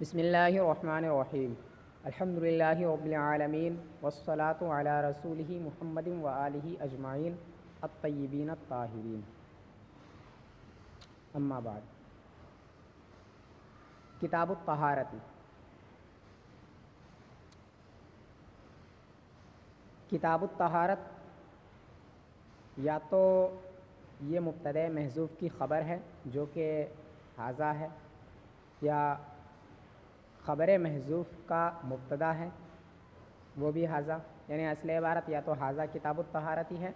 بسم اللہ الرحمن الرحیم الحمد للہ رب العالمین والصلاة علی رسولہ محمد و آلہ اجمعین الطیبین الطاہرین، اما بعد۔ کتاب الطہارت۔ کتاب الطہارت یا تو یہ مبتدأ محذوف کی خبر ہے جو کہ ھذا ہے، یا خبر محذوف کا مبتدا ہے وہ بھی ھذا، یعنی اصل عبارت یا تو ھذا کتاب الطہارتی ہے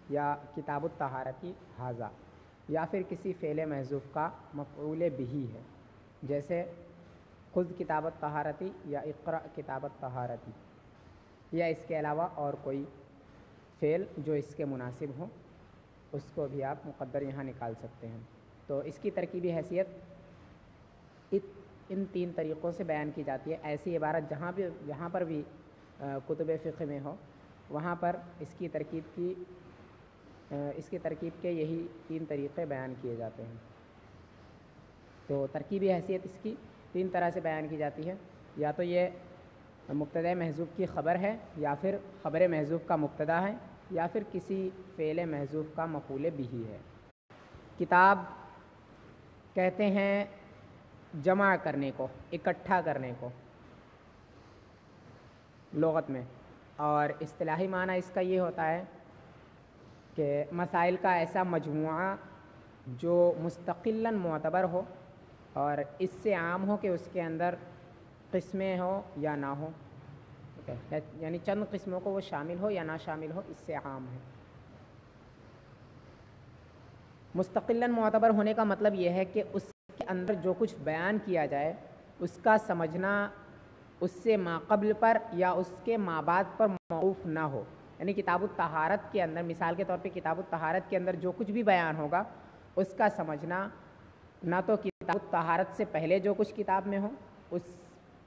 یا کتاب الطہارتی ھذا، یا پھر کسی فعل محذوف کا مفعول بہ ہے، جیسے خذ کتاب الطہارتی یا اقرأ کتاب الطہارتی، یا اس کے علاوہ اور کوئی فعل جو اس کے مناسب ہو اس کو بھی آپ مقدر یہاں نکال سکتے ہیں۔ تو اس کی ترکیبی حیثیت ان تین طریقوں سے بیان کی جاتی ہے۔ ایسی عبارت جہاں پر بھی کتب فقہ میں ہو وہاں پر اس کی ترکیب کے یہی تین طریقے بیان کیے جاتے ہیں۔ تو ترکیبی حیثیت اس کی تین طرح سے بیان کی جاتی ہے، یا تو یہ مبتدأ محذوف کی خبر ہے، یا پھر خبر محذوف کا مبتدا ہے، یا پھر کسی فعل محذوف کا مفعول بہ ہے۔ کتاب کہتے ہیں جمع کرنے کو، اکٹھا کرنے کو لغت میں، اور اصطلاحی معنی اس کا یہ ہوتا ہے کہ مسائل کا ایسا مجموعہ جو مستقلاً معتبر ہو اور اس سے عام ہو کہ اس کے اندر قسمیں ہو یا نہ ہو، یعنی چند قسموں کو وہ شامل ہو یا نہ شامل ہو، اس سے عام ہے۔ مستقلاً معتبر ہونے کا مطلب یہ ہے کہ اس کے اندر جو کچھ بیان کیا جائے اس کا سمجھنا اس سے ماقبل پر یا اس کے مابعد پر موقوف نہ ہو، یعنی کتاب الطہارت کے اندر، مثال کے طور پہ کتاب الطہارت کے اندر جو کچھ بھی بیان ہوگا اس کا سمجھنا نہ تو کتاب الطہارت سے پہلے جو کچھ کتاب میں ہو اس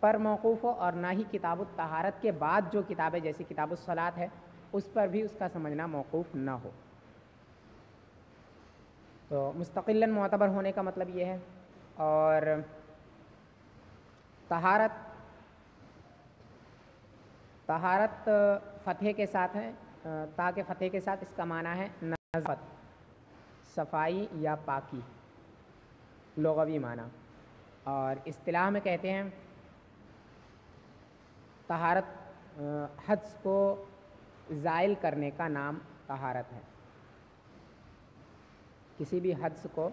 پر موقوف ہو، اور نہ ہی کتاب الطہارت کے بعد جو کتابیں جیسے کتاب الصلاۃ ہے اس پر بھی اس کا سمجھنا موقوف نہ ہو۔ تو مستقلاً معتبر ہونے کا مطلب یہ ہے۔ اور طہارت فتح کے ساتھ ہے، تاکہ فتح کے ساتھ، اس کا معنی ہے نظافت، صفائی یا پاکی، لغوی معنی۔ اور اصطلاح میں کہتے ہیں طہارت حدث کو زائل کرنے کا نام طہارت ہے، کسی بھی حدث کو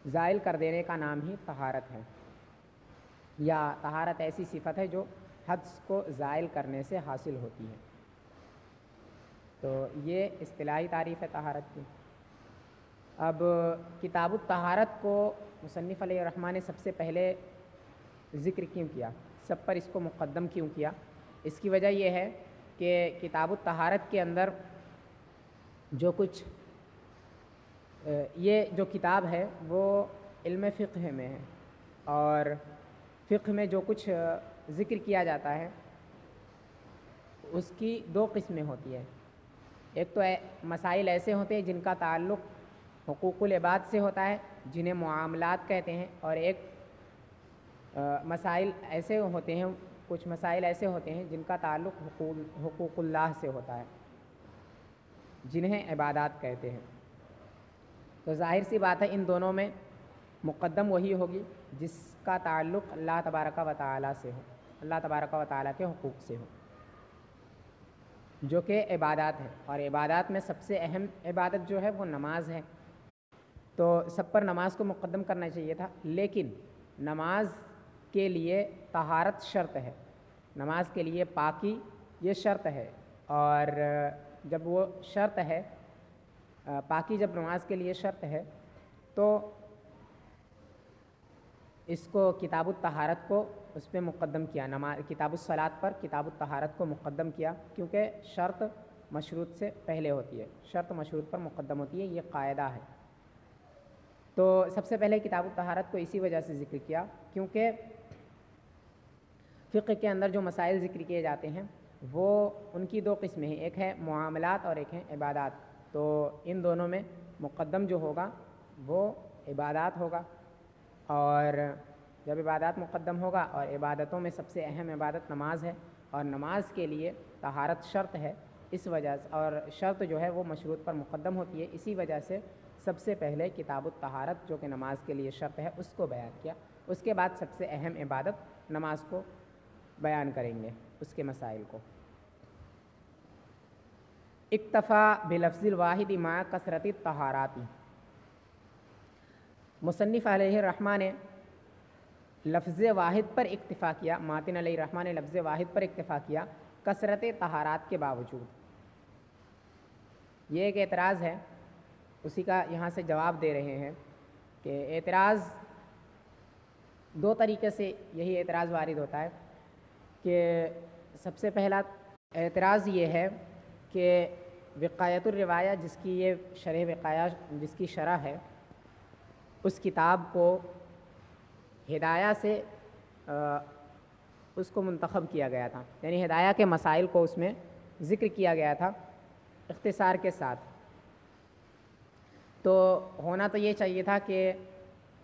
زائل کر دینے کا نام ہی طہارت ہے، یا طہارت ایسی صفت ہے جو حدث کو زائل کرنے سے حاصل ہوتی ہے۔ تو یہ اصطلاحی تعریف ہے طہارت کی۔ اب کتاب الطہارت کو مصنف علیہ الرحمٰن نے سب سے پہلے ذکر کیوں کیا، سب پر اس کو مقدم کیوں کیا؟ اس کی وجہ یہ ہے کہ کتاب الطہارت کے اندر جو کچھ یہ جو کتاب ہے وہ علم فقہ میں ہے، اور فقہ میں جو کچھ ذکر کیا جاتا ہے اس کی دو قسمیں ہوتی ہیں۔ ایک تو مسائل ایسے ہوتے ہیں جن کا تعلق حقوق العباد سے ہوتا ہے، جنہیں معاملات کہتے ہیں، اور ایک مسائل ایسے ہوتے ہیں، کچھ مسائل ایسے ہوتے ہیں جن کا تعلق حقوق اللہ سے ہوتا ہے، جنہیں عبادات کہتے ہیں۔ تو ظاہر سی بات ہے ان دونوں میں مقدم وہی ہوگی جس کا تعلق اللہ تبارک و تعالیٰ سے ہو، اللہ تبارک و تعالیٰ کے حقوق سے ہو، جو کہ عبادات ہے۔ اور عبادات میں سب سے اہم عبادت جو ہے وہ نماز ہے، تو سب پر نماز کو مقدم کرنا چاہیے تھا، لیکن نماز کے لیے طہارت شرط ہے، نماز کے لیے پاکی یہ شرط ہے، اور جب وہ شرط ہے، پاکی جب نماز کے لیے شرط ہے، تو اس کو کتاب الطہارت کو اس پہ مقدم کیا، کتاب الصلاۃ پر کتاب الطہارت کو مقدم کیا، کیونکہ شرط مشروط سے پہلے ہوتی ہے، شرط مشروط پر مقدم ہوتی ہے، یہ قاعدہ ہے۔ تو سب سے پہلے کتاب الطہارت کو اسی وجہ سے ذکر کیا کیونکہ فقہ کے اندر جو مسائل ذکر کیے جاتے ہیں وہ ان کی دو قسمیں ہیں، ایک ہے معاملات اور ایک ہے عبادات۔ تو ان دونوں میں مقدم جو ہوگا وہ عبادات ہوگا، اور جب عبادات مقدم ہوگا، اور عبادتوں میں سب سے اہم عبادت نماز ہے، اور نماز کے لیے طہارت شرط ہے، اس وجہ سے، اور شرط جو ہے وہ مشروط پر مقدم ہوتی ہے، اسی وجہ سے سب سے پہلے کتاب الطہارت جو کہ نماز کے لیے شرط ہے اس کو بیان کیا، اس کے بعد سب سے اہم عبادت نماز کو بیان کریں گے، اس کے مسائل کو۔ اکتفا بلفظ الواحد مع کثرت الطہارات، مصنف علیہ الرحمہ نے لفظ واحد پر اکتفا کیا، ماتن علیہ الرحمہ نے لفظ واحد پر اکتفا کیا کثرت طہارات کے باوجود۔ یہ ایک اعتراض ہے، اسی کا یہاں سے جواب دے رہے ہیں کہ اعتراض دو طریقے سے یہی اعتراض وارد ہوتا ہے کہ سب سے پہلا اعتراض یہ ہے کہ وقایت الروایہ جس کی یہ شرح وقایہ جس کی شرح ہے، اس کتاب کو ہدایہ سے اس کو منتخب کیا گیا تھا، یعنی ہدایہ کے مسائل کو اس میں ذکر کیا گیا تھا اختصار کے ساتھ، تو ہونا تو یہ چاہیے تھا کہ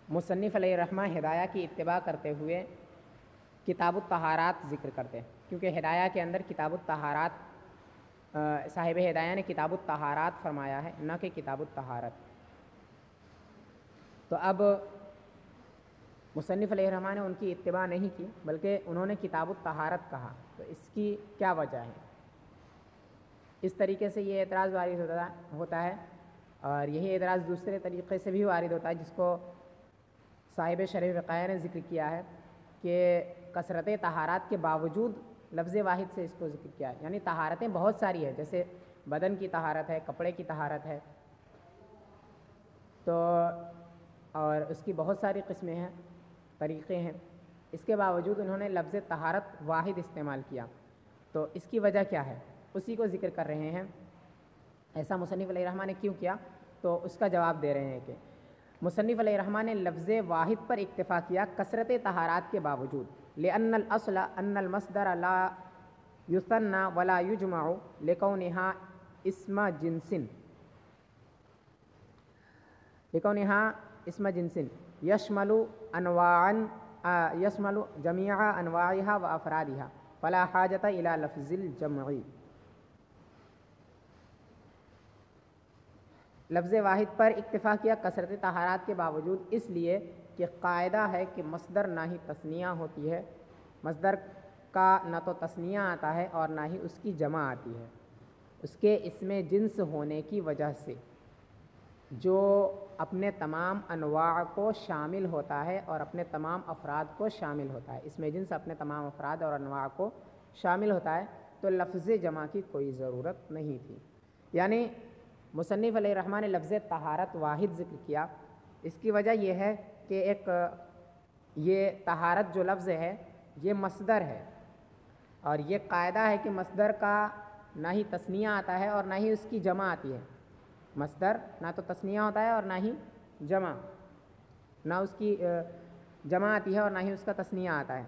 مصنف علیہ الرحمہ ہدایہ کی اتباع کرتے ہوئے کتاب الطہارات ذکر کرتے، کیونکہ ہدایہ کے اندر کتاب الطہارات صاحب ہدایہ نے کتاب الطہارات فرمایا ہے، نہ کہ کتاب الطہارت۔ تو اب مصنف علیہ الرحمہ نے ان کی اتباع نہیں کی، بلکہ انہوں نے کتاب الطہارت کہا، تو اس کی کیا وجہ ہے؟ اس طریقے سے یہ اعتراض وارد ہوتا ہے، اور یہی اعتراض دوسرے طریقے سے بھی وارد ہوتا ہے جس کو صاحب شرح وقایہ نے ذکر کیا ہے کہ کثرت طہارات کے باوجود لفظ واحد سے اس کو ذکر کیا ہے، یعنی طہارتیں بہت ساری ہیں، جیسے بدن کی طہارت ہے، کپڑے کی طہارت ہے، تو اور اس کی بہت ساری قسمیں ہیں، طریقے ہیں، اس کے باوجود انہوں نے لفظ طہارت واحد استعمال کیا، تو اس کی وجہ کیا ہے اسی کو ذکر کر رہے ہیں، ایسا مصنف علیہ الرحمہ نے کیوں کیا؟ تو اس کا جواب دے رہے ہیں کہ مصنف علیہ الرحمہ نے لفظ واحد پر اکتفا کیا کثرت طہارات کے باوجود، لأن الأصل أن المصدر لا يثنى ولا يجمع لكونها اسم جنس يشمل جميع انواعها وافرادها فلا حاجة الى لفظ الجمع۔ لفظ واحد پر اکتفا کیا کثرت طہارات کے باوجود اس لیے کہ قاعدہ ہے کہ مصدر نہ ہی تثنیہ ہوتی ہے، مصدر کا نہ تو تثنیہ آتا ہے اور نہ ہی اس کی جمع آتی ہے، اس کے اسم جنس ہونے کی وجہ سے جو اپنے تمام انواع کو شامل ہوتا ہے اور اپنے تمام افراد کو شامل ہوتا ہے، اسم جنس اپنے تمام افراد اور انواع کو شامل ہوتا ہے، تو لفظ جمع کی کوئی ضرورت نہیں تھی۔ یعنی مصنف علیہ الرحمہ نے لفظ طہارت واحد ذکر کیا، اس کی وجہ یہ ہے کہ یہ طہارت جو لفظ ہے یہ مصدر ہے، اور یہ قاعدہ ہے کہ مصدر کا نہ ہی تثنیہ آتا ہے اور نہ ہی اس کی جمع آتی ہے، مصدر نہ تو تثنیہ ہوتا ہے اور نہ ہی جمع، نہ اس کی جمع آتی ہے اور نہ ہی اس کا تثنیہ آتا ہے،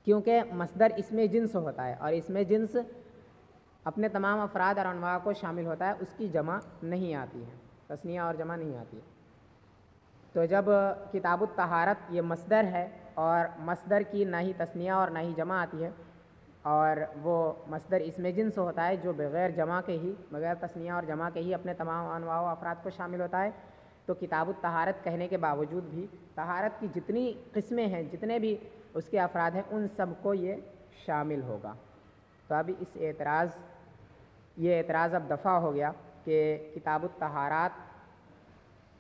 کیونکہ مصدر اسم جنس ہوتا ہے، اور اسم جنس اپنے تمام افراد اور انواع کو شامل ہوتا ہے، اس کی جمع نہیں آتی ہے، تثنیہ اور جمع نہیں آتی ہے۔ تو جب کتاب الطہارت یہ مصدر ہے اور مصدر کی نہ ہی تثنیہ اور نہ ہی جمع آتی ہے، اور وہ مصدر اسم جنس ہوتا ہے جو بغیر جمع کے ہی، بغیر تثنیہ اور جمع کے ہی اپنے تمام انواع و افراد کو شامل ہوتا ہے، تو کتاب الطہارت کہنے کے باوجود بھی طہارت کی جتنی قسمیں ہیں، جتنے بھی اس کے افراد ہیں، ان سب کو یہ شامل ہوگا۔ تو ابھی یہ اعتراض اب دفع ہو گیا کہ کتاب الطہارات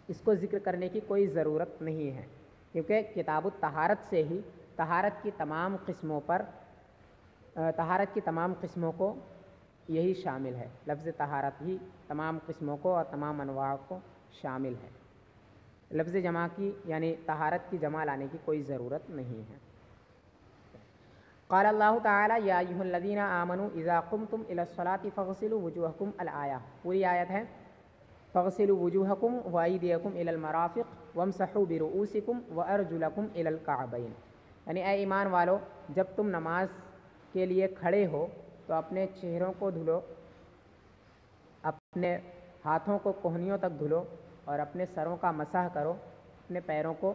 اس کو ذکر کرنے کی کوئی ضرورت نہیں ہے، کیونکہ کتاب الطہارت سے ہی طہارت کی تمام قسموں کو یہی شامل ہے، لفظ طہارت ہی تمام قسموں کو اور تمام انواع کو شامل ہے، لفظ جمع کی یعنی طہارت کی جمع لانے کی کوئی ضرورت نہیں ہے۔ قال اللہ تعالی یا ایھا الذین آمنوا اذا قمتم الی الصلاۃ فاغسلوا وجوہکم الآیہ، پوری آیت ہے، فاغسلوا وجوہکم وایدیکم الی المرافق وامسحوا برؤوسکم وارجلکم الی الکعبین، یعنی اے ایمان والو جب تم نماز کے لیے کھڑے ہو تو اپنے چہروں کو دھلو، اپنے ہاتھوں کو کوہنیوں تک دھلو، اور اپنے سروں کا مسح کرو، اپنے پیروں کو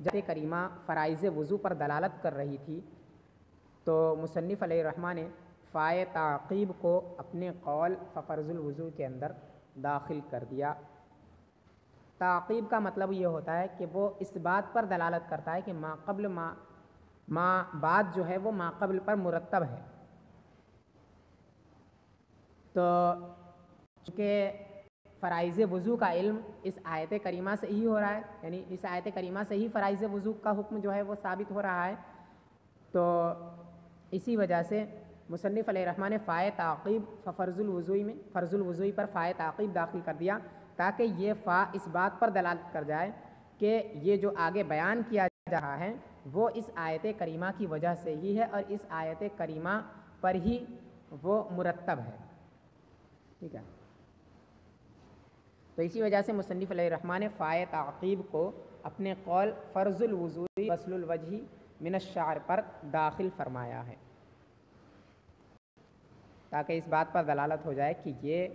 جب کریمہ فرائض وضو پر دلالت کر رہی تھی تو مصنف علیہ الرحمہ نے فائے تعقیب کو اپنے قول ففرض الوضو کے اندر داخل کر دیا۔ تعقیب کا مطلب یہ ہوتا ہے کہ وہ اس بات پر دلالت کرتا ہے کہ ما قبل ما بعد جو ہے وہ ما قبل پر مرتب ہے۔ تو چونکہ فرائض وضو کا علم اس آیت کریمہ سے ہی ہو رہا ہے، یعنی اس آیت کریمہ سے ہی فرائض وضو کا حکم جو ہے وہ ثابت ہو رہا ہے، تو اسی وجہ سے مصنف علیہ الرحمہ نے فائے تعقیب ففرض الوضوئی میں فرض الوضوئی پر فائے تعقیب داخل کر دیا تاکہ یہ فا اس بات پر دلالت کر جائے کہ یہ جو آگے بیان کیا جا رہا ہے وہ اس آیت کریمہ کی وجہ سے ہی ہے اور اس آیت کریمہ پر ہی وہ مرتب ہے۔ ٹھیک ہے، تو اسی وجہ سے مصنف علیہ الرحمہ نے فائے تعقیب کو اپنے قول فرض الوضوئی غسل الوجہ من الشعر پر داخل فرمایا ہے تاکہ اس بات پر دلالت ہو جائے کہ یہ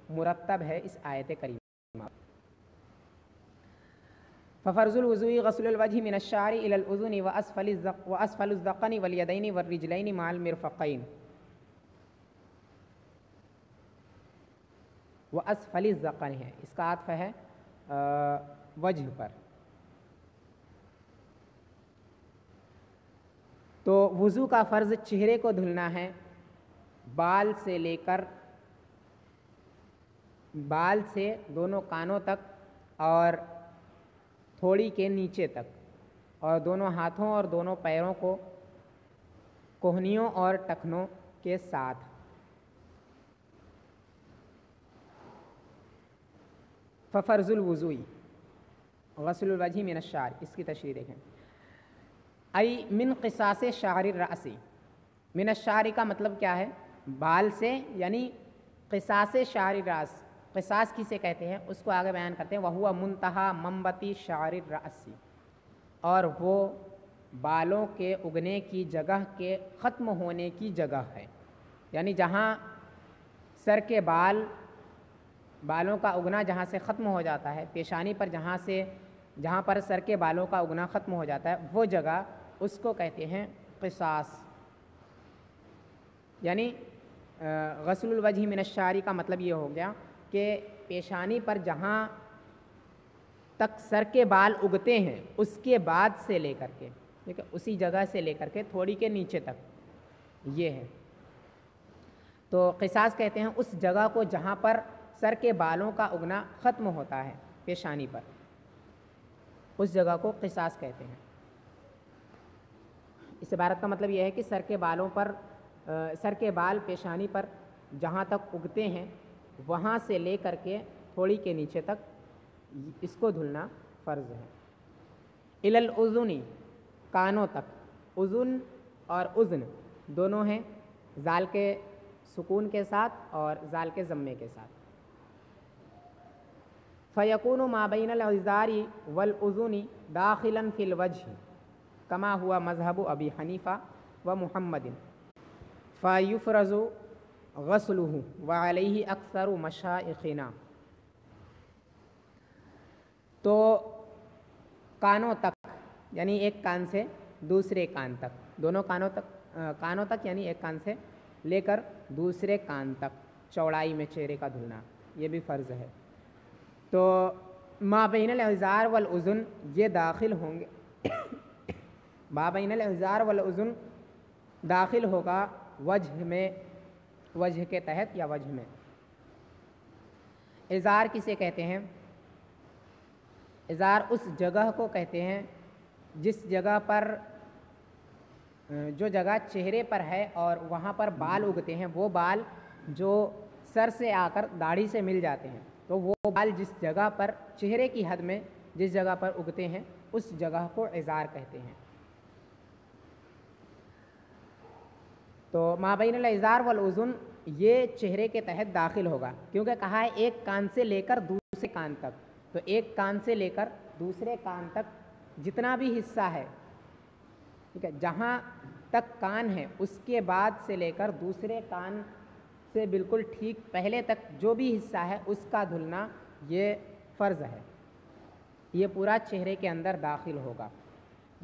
مرتب ہے اس آیت کریمہ۔ ففرض الوضوء غسل الوجه من الشعر الى الاذن واسفل الذقن واليدين والرجلين مع المرفقين واسفل الذقن ہے، اس کا عطف ہے وجہ پر۔ تو وضو کا فرض چہرے کو دھلنا ہے، بال سے لے کر بال سے دونوں کانوں تک اور تھوڑی کے نیچے تک، اور دونوں ہاتھوں اور دونوں پیروں کو کوہنیوں اور ٹخنوں کے ساتھ۔ ففرض الوضوء غسل الوجہ من الشعر، اس کی تشریح دیکھیں۔ ای من قصاص شعر الرأس، من الشعر کا مطلب کیا ہے؟ بال سے، یعنی قصاص شعر الرأس، قصاص کسے کہتے ہیں اس کو آگے بیان کرتے ہیں۔ وہو منتہا منبتی شعر الرأس، اور وہ بالوں کے اگنے کی جگہ کے ختم ہونے کی جگہ ہے، یعنی جہاں سر کے بالوں کا اگنا جہاں سے ختم ہو جاتا ہے، پیشانی پر جہاں پر سر کے بالوں کا اگنا ختم ہو جاتا ہے وہ جگہ اس کو کہتے ہیں قصاص۔ یعنی غسل الوجہ من الشعر کا مطلب یہ ہو گیا کہ پیشانی پر جہاں تک سر کے بال اگتے ہیں اس کے بعد سے لے کر کے، ٹھیک ہے، اسی جگہ سے لے کر کے تھوڑی کے نیچے تک یہ ہے، تو قصاص کہتے ہیں اس جگہ کو جہاں پر سر کے بالوں کا اگنا ختم ہوتا ہے پیشانی پر، اس جگہ کو قصاص کہتے ہیں۔ اس عبارت کا مطلب یہ ہے کہ سر کے بال پیشانی پر جہاں تک اگتے ہیں وہاں سے لے کر کے تھوڑی کے نیچے تک اس کو دھلنا فرض ہے۔ الی الاذن، کانوں تک، اذن اور اذن دونوں ہیں زال کے سکون کے ساتھ اور زال کے ضمے کے ساتھ۔ فیکون ما بین العذار والاذن داخلا فی الوجہ کما ہوا مذہب ابی حنیفہ و محمد فیفرض غسلہ وعلیہ اکثر مشائخنا۔ تو کانوں تک یعنی ایک کان سے دوسرے کان تک، دونوں کانوں تک یعنی ایک کان سے لے کر دوسرے کان تک چوڑائی میں چہرے کا دھلنا، یہ بھی فرض ہے۔ تو ما بین العذار والاذن یہ داخل ہوں گے ما بین العذار والاذن داخل ہوگا وجہ میں، وجہ کے تحت یا وجہ میں۔ عذار کسے کہتے ہیں؟ عذار اس جگہ کو کہتے ہیں جس جگہ پر جو جگہ چہرے پر ہے اور وہاں پر بال اگتے ہیں، وہ بال جو سر سے آ کر داڑھی سے مل جاتے ہیں، تو وہ بال جس جگہ پر چہرے کی حد میں جس جگہ پر اگتے ہیں اس جگہ کو عذار کہتے ہیں۔ تو ما بین العذار والاذن یہ چہرے کے تحت داخل ہوگا، کیونکہ کہا ہے ایک کان سے لے کر دوسرے کان تک، تو ایک کان سے لے کر دوسرے کان تک جتنا بھی حصہ ہے، ٹھیک ہے، جہاں تک کان ہے اس کے بعد سے لے کر دوسرے کان سے بالکل ٹھیک پہلے تک جو بھی حصہ ہے اس کا دھلنا یہ فرض ہے، یہ پورا چہرے کے اندر داخل ہوگا۔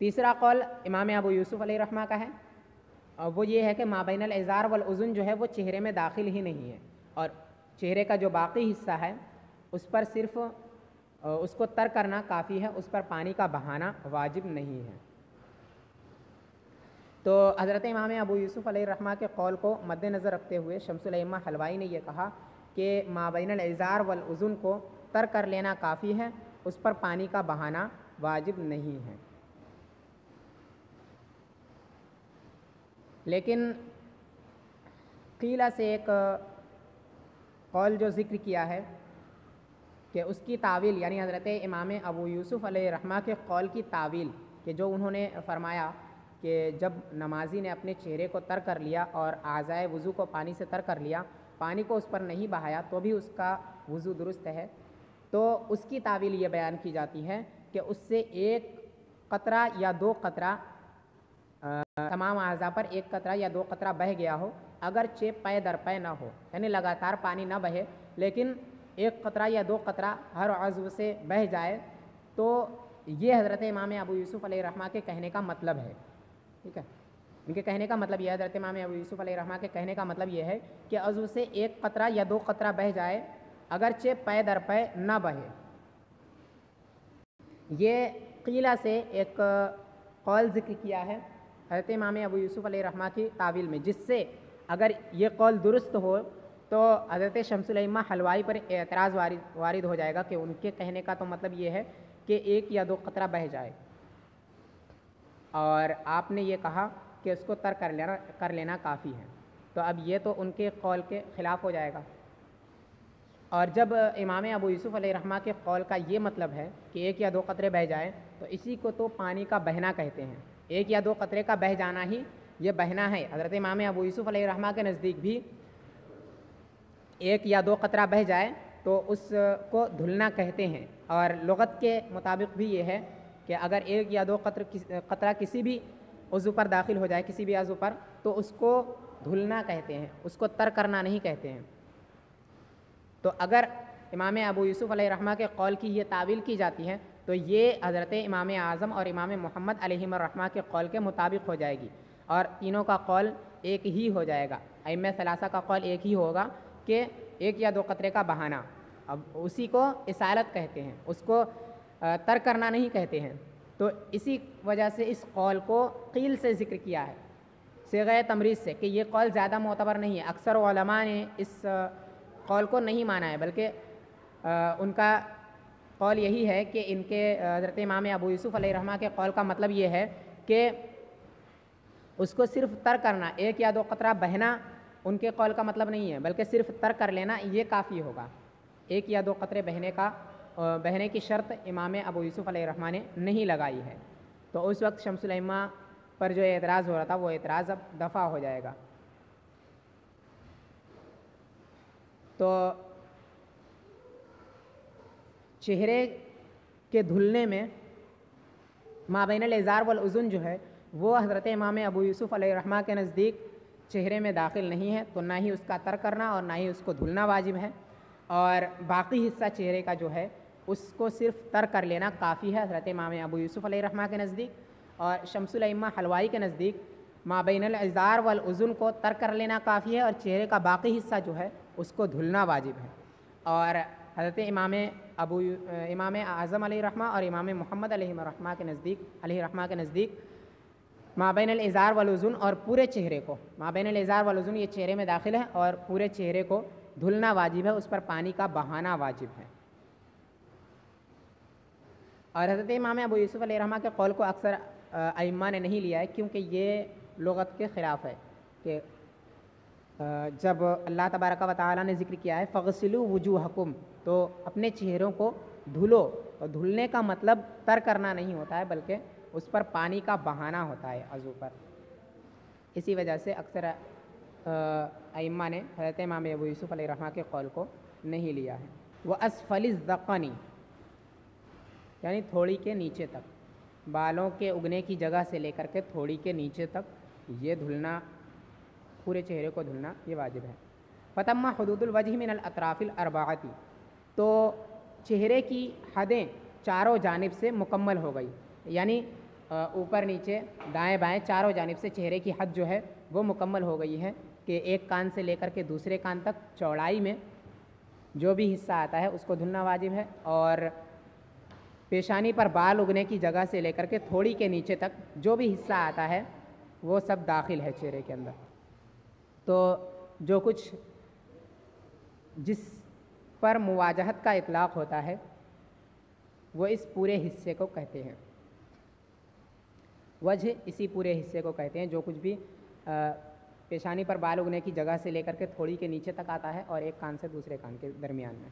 تیسرا قول امام ابو یوسف علیہ رحمہ کا ہے، اور وہ یہ ہے کہ مابین الازار والاذن جو ہے وہ چہرے میں داخل ہی نہیں ہے، اور چہرے کا جو باقی حصہ ہے اس پر صرف اس کو تر کرنا کافی ہے، اس پر پانی کا بہانا واجب نہیں ہے۔ تو حضرت امام ابو یوسف علیہ الرحمہ کے قول کو مد نظر رکھتے ہوئے شمس الائمہ حلوائی نے یہ کہا کہ مابین الازار والاذن کو تر کر لینا کافی ہے، اس پر پانی کا بہانا واجب نہیں ہے۔ لیکن قیلہ سے ایک قول جو ذکر کیا ہے کہ اس کی تعویل، یعنی حضرت امام ابو یوسف علیہ الرحمہ کے قول کی تعویل، کہ جو انہوں نے فرمایا کہ جب نمازی نے اپنے چہرے کو تر کر لیا اور اعضائے وضو کو پانی سے تر کر لیا، پانی کو اس پر نہیں بہایا تو بھی اس کا وضو درست ہے، تو اس کی تعویل یہ بیان کی جاتی ہے کہ اس سے ایک قطرہ یا دو قطرہ تمام اعضاء پر ایک قطرہ یا دو قطرہ بہہ گیا ہو، اگرچہ پے در پے نہ ہو، یعنی لگاتار پانی نہ بہے، لیکن ایک قطرہ یا دو قطرہ ہر عضو سے بہہ جائے، تو یہ حضرت امام ابو یوسف علیہ الرحمہ کے کہنے کا مطلب ہے۔ ٹھیک ہے، ان کے کہنے کا مطلب یہ ہے، حضرت امام ابو یوسف علیہ الرحمہ کے کہنے کا مطلب یہ ہے کہ عضو سے ایک قطرہ یا دو قطرہ بہہ جائے، اگرچہ پے در پے نہ بہے۔ یہ قیلہ سے ایک قول ذکر کیا ہے حضرت امام ابو یوسف علیہ الرحمہ کی تعویل میں، جس سے اگر یہ قول درست ہو تو حضرت شمس الائمہ حلوائی پر اعتراض وارد ہو جائے گا کہ ان کے کہنے کا تو مطلب یہ ہے کہ ایک یا دو قطرہ بہہ جائے، اور آپ نے یہ کہا کہ اس کو تر کر لینا کافی ہے، تو اب یہ تو ان کے قول کے خلاف ہو جائے گا۔ اور جب امام ابو یوسف علیہ الرحمہ کے قول کا یہ مطلب ہے کہ ایک یا دو قطرے بہہ جائیں، تو اسی کو تو پانی کا بہنا کہتے ہیں، ایک یا دو قطرے کا بہہ جانا ہی یہ بہنا ہے۔ حضرت امام ابو یوسف علیہ الرحمہ کے نزدیک بھی ایک یا دو قطرہ بہہ جائے تو اس کو دھلنا کہتے ہیں، اور لغت کے مطابق بھی یہ ہے کہ اگر ایک یا دو قطرہ کسی بھی عضو پر داخل ہو جائے، کسی بھی عضو پر، تو اس کو دھلنا کہتے ہیں، اس کو تر کرنا نہیں کہتے ہیں۔ تو اگر امام ابو یوسف علیہ الرحمہ کے قول کی یہ تعویل کی جاتی ہے تو یہ حضرت امام اعظم اور امام محمد علیہ الرحمہ کے قول کے مطابق ہو جائے گی، اور تینوں کا قول ایک ہی ہو جائے گا، ائمہ ثلاثہ کا قول ایک ہی ہوگا کہ ایک یا دو قطرے کا بہانا، اب اسی کو اصالت کہتے ہیں، اس کو تر کرنا نہیں کہتے ہیں۔ تو اسی وجہ سے اس قول کو قیل سے ذکر کیا ہے، صیغہ تمریض سے، کہ یہ قول زیادہ معتبر نہیں ہے۔ اکثر علماء نے اس قول کو نہیں مانا ہے، بلکہ ان کا قول یہی ہے کہ ان کے حضرت امام ابو یوسف علیہ الرحمہ کے قول کا مطلب یہ ہے کہ اس کو صرف تر کرنا، ایک یا دو قطرہ بہنا ان کے قول کا مطلب نہیں ہے، بلکہ صرف تر کر لینا یہ کافی ہوگا۔ ایک یا دو قطرے بہنے کی شرط امام ابو یوسف علیہ الرحمہ نے نہیں لگائی ہے۔ تو اس وقت شمس الائمہ پر جو اعتراض ہو رہا تھا وہ اعتراض اب دفع ہو جائے گا۔ تو چہرے کے دھلنے میں مابین الازار والاذن جو ہے وہ حضرت امام ابو یوسف علیہ الرحمہ کے نزدیک چہرے میں داخل نہیں ہے، تو نہ ہی اس کا تر کرنا اور نہ ہی اس کو دھلنا واجب ہے، اور باقی حصہ چہرے کا جو ہے اس کو صرف تر کر لینا کافی ہے حضرت امام ابو یوسف علیہ الرحمہ کے نزدیک، اور شمس الائمہ حلوائی کے نزدیک مابین الازار والاذن کو تر کر لینا کافی ہے، اور چہرے کا باقی حصہ جو ہے اس کو دھلنا واجب ہے۔ اور حضرت امام اعظم علیہ الرحمہ اور امام محمد علیہ الرحمہ کے نزدیک مابین الازار والاذن اور پورے چہرے کو، مابین الازار والاذن یہ چہرے میں داخل ہے اور پورے چہرے کو دھلنا واجب ہے، اس پر پانی کا بہانا واجب ہے۔ اور حضرت امام ابو یوسف علیہ الرحمہ کے قول کو اکثر ائمہ نے نہیں لیا ہے، کیونکہ یہ لغت کے خلاف ہے کہ جب اللہ تبارک و تعالیٰ نے ذکر کیا ہے فغسلوا وجوہکم، تو اپنے چہروں کو دھلو، اور دھلنے کا مطلب تر کرنا نہیں ہوتا ہے بلکہ اس پر پانی کا بہانا ہوتا ہے عضو پر۔ اسی وجہ سے اکثر ائمہ نے حضرت امام ابو یوسف علیہ الرحمہ کے قول کو نہیں لیا ہے۔ واسفل الذقن، یعنی تھوڑی کے نیچے تک، بالوں کے اگنے کی جگہ سے لے کر کے تھوڑی کے نیچے تک یہ دھلنا، پورے چہرے کو دھلنا یہ واجب ہے۔ فتم حدود الوجہ من الاطراف الاربعۃ، تو چہرے کی حدیں چاروں جانب سے مکمل ہو گئی، یعنی اوپر نیچے دائیں بائیں چاروں جانب سے چہرے کی حد جو ہے وہ مکمل ہو گئی ہے کہ ایک کان سے لے کر کے دوسرے کان تک چوڑائی میں جو بھی حصہ آتا ہے اس کو دھلنا واجب ہے، اور پیشانی پر بال اگنے کی جگہ سے لے کر کے تھوڑی کے نیچے تک جو بھی حصہ آتا ہے وہ سب داخل ہے چہرے کے اندر۔ تو جو کچھ جس پر مواجہت کا اطلاق ہوتا ہے وہ اس پورے حصے کو کہتے ہیں، وجہ اسی پورے حصے کو کہتے ہیں جو کچھ بھی پیشانی پر بال اگنے کی جگہ سے لے کر کے تھوڑی کے نیچے تک آتا ہے اور ایک کان سے دوسرے کان کے درمیان میں۔